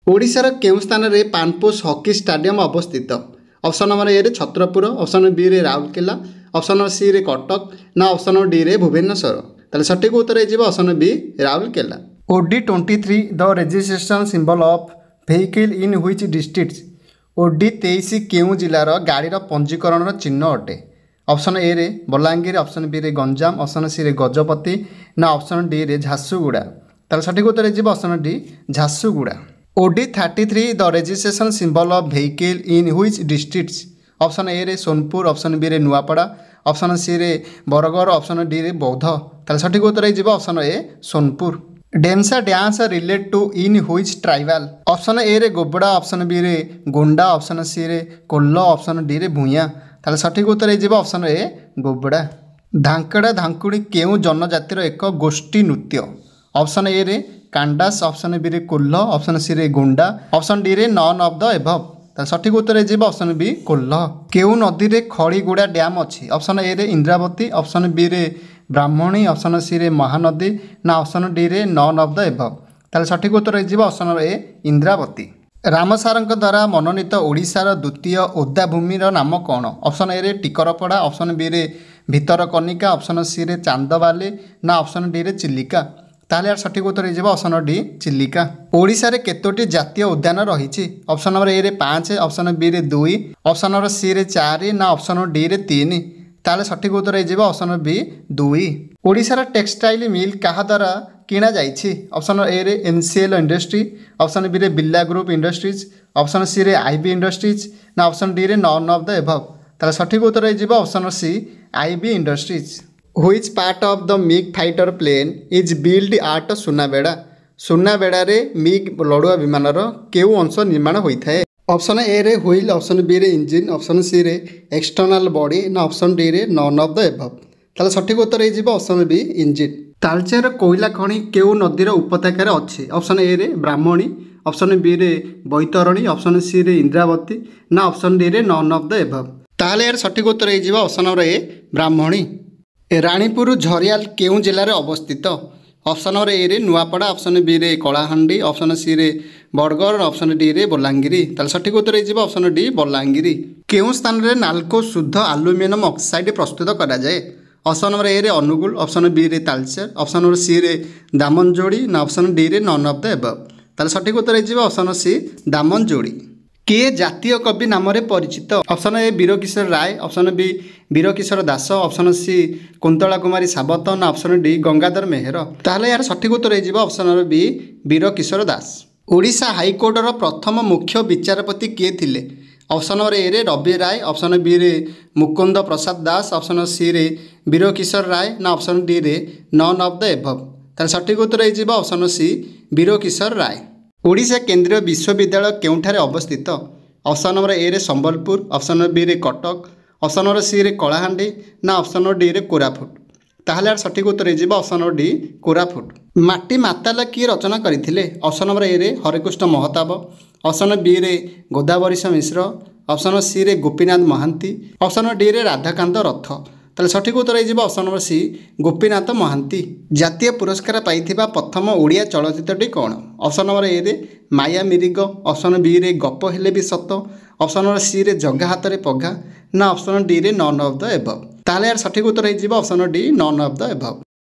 ओडिशार केउं स्थान में पानपोष हॉकी स्टाडियम अवस्थित? ऑप्शन नंबर ए रे छत्रपुर, ऑप्शन नंबर बी रे राउरकेला, ऑप्शन नंबर सी रे कटक ना ऑप्शन नंबर डी रे भुवनेश्वर। ताले सठिक उत्तर हो option number B Rourkela. OD23 the registration symbol of vehicle in which district? OD23 केउं जिलार गाड़ीर पंजीकरण चिन्ह अटे? ऑप्शन ए रे बलांगीर, ऑप्शन बी रे गंजाम, ऑप्शन सी रे गजपति ना ऑप्शन डी रे झारसुगुड़ा। ताले सठिक उत्तर हो option D Jharsuguda. OD33 the registration symbol of vehicle in which district? Option A रे सोनपुर, ऑप्शन बी रे नुआपड़ा, ऑप्शन सी रे बरगढ़, ऑप्शन डी रे बौद्ध। ताले सठिक उत्तर हो option A Sonpur. Demsa dance relate to in which tribal? Option A रे गोबड़ा, ऑप्शन बी रे गोंडा, ऑप्शन सी रे कोल्लो, ऑप्शन डी रे भूया। ताले सठिक उत्तर हो ऑप्शन ए गोबड़ा। धांकड़ा धांकुड़ी केउं जनजातिर एक गोष्ठी नृत्य? ऑप्शन ए रे कांडास, ऑप्शन बी रे कोल्लो, ऑप्शन सी रे गोंडा, ऑप्शन डी रे नॉन ऑफ द एबव। ताले सठिक उत्तर हो ऑप्शन बी कोल्लो। केउं नदी रे खड़ीगुड़ा डैम अच्छी? ऑप्शन ए रे इंद्रावती, ऑप्शन बी रे ब्राह्मणी, ऑप्शन सी रे महानदी ना ऑप्शन डी रे नॉन ऑफ द एबव। ताले सठिक उत्तर हो ऑप्शन ए इंद्रावती। राम सारंक द्वारा मनोनीत ओडिशार द्वितीय ओदाभूमिर नाम कौन? ऑप्शन ए रे टिकरपड़ा, ऑप्शन बी रे भितरकनिका, ऑप्शन सी रे चांदबाली ना ऑप्शन डी रे चिलिका। ताहले यार सठिक उत्तर हो ऑप्शन डी चिलिका। ओडिशा रे केतोटी जातीय उद्यान रही? ऑप्शन नंबर ए रे 5, ऑप्शन बी रे 2, ऑप्शन नंबर सी रे 4 ना ऑप्शन डी रे 3। ताहले सठिक उत्तर हो ऑप्शन बी 2। ओडिशार टेक्सटाइल मिल कहा द्वारा किणा जाइछि? ऑप्शन ए रे MCL इंडस्ट्री, ऑप्शन बी रे Birla group industries, option C रे IB इंडस्ट्रीज ना ऑप्शन डी रे नॉन ऑफ द एबव। ताहले सठिक उत्तर हो option C IB industries. Which part of the MiG fighter plane is built at Sunabeda? Sunabeda रे मिग लड़ुआ विमानर केउ अंश निर्माण होता है? ऑप्शन ए रे व्हील, ऑप्शन बी रे इंजिन, ऑप्शन सी रे एक्सटर्नल बॉडी ना ऑप्शन डी रे नॉन ऑफ द एबव। ताले सठिक उत्तर हो ऑप्शन बी इंजिन। तालचेर कोयला खଣି केउ नदीर उपत्यकार अच्छी? ऑप्शन ए रे ब्राह्मणी, ऑप्शन बी रे बैतरणी, ऑप्शन सी रे इंद्रावती ना ऑप्शन डी रे नॉन ऑफ द एबव। ताहले यार सठिक उत्तर हो ऑप्शन नंबर ए ब्राह्मणी। रानीपुर झरियाल केउं जिले में अवस्थित? ऑप्शन नंबर ए रे नुआपड़ा, ऑप्शन बी रे कलाहांडी, ऑप्शन सी रे बरगढ़, ऑप्शन डी रे बलांगीरी। ताले सठिक उत्तर हो ऑप्शन डी बलांगीरी। केउं स्थान रे नाल्को शुद्ध आलुमिनियम ऑक्साइड प्रस्तुत करा जाए? ऑप्शन नंबर ए रे अनुगुल, ऑप्शन बी रे तालचेर, ऑप्शन नंबर सी रे दामनजोड़ी ना ऑप्शन डी रे नॉन ऑफ द एबव। ताले सठिक उत्तर हो ऑप्शन सी दामनजोड़ी। किए जातीय कवि नाम परिचित? Option A Birakishore Ray, option B Birakishore Das, option C Kuntala Kumari Sabat ना ऑप्शन डी गंगाधर मेहर। ताहले यार सठिक उत्तर हो ऑप्शन नंबर बी वीरकिशोर दास। ओडिशा हाईकोर्टर प्रथम मुख्य विचारपति किए थिले? ऑप्शन नंबर ए रे रवि राय, ऑप्शन बी रे मुकुंद प्रसाद दास, ऑप्शन सी रे वीरकिशोर राय ना ऑप्शन डी रे नॉन ऑफ द एबव। ताहले सठिक उत्तर हो ऑप्शन सी वीरकिशोर राय। ओडिशा केंद्रीय विश्वविद्यालय केउंठारे अवस्थित? ऑप्शन नंबर ए रे संबलपुर, ऑप्शन बी रे कटक, ऑप्शन नंबर सी रे कलाहांडी ना ऑप्शन नंबर डी रे कोरापुट। ताहले यार सठिक उत्तर हो ऑप्शन नंबर डी कोरापुट। माटी माताला किए रचना करथिले? ऑप्शन नंबर ए रे हरिकृष्ण महताब, ऑप्शन बी रे गोदावरीश मिश्र, ऑप्शन सी रे गोपीनाथ महांती, ऑप्शन डी रे राधाकांत रथ। ताहले सठिक उत्तर हो option number C Gopinath Mohanty. जातीय पुरस्कार पाइथिबा प्रथम ओडिया चलचित्रटी कौन? ऑप्शन नंबर ए रे माया मिरिग, ऑप्शन बी रे गप हेले भी सत, ऑप्शन नंबर सी रे जगा हाथ रे पघा ना ऑप्शन डी रे नॉन ऑफ द एबव। ताहले यार सठिक उत्तर हो option D non of the above.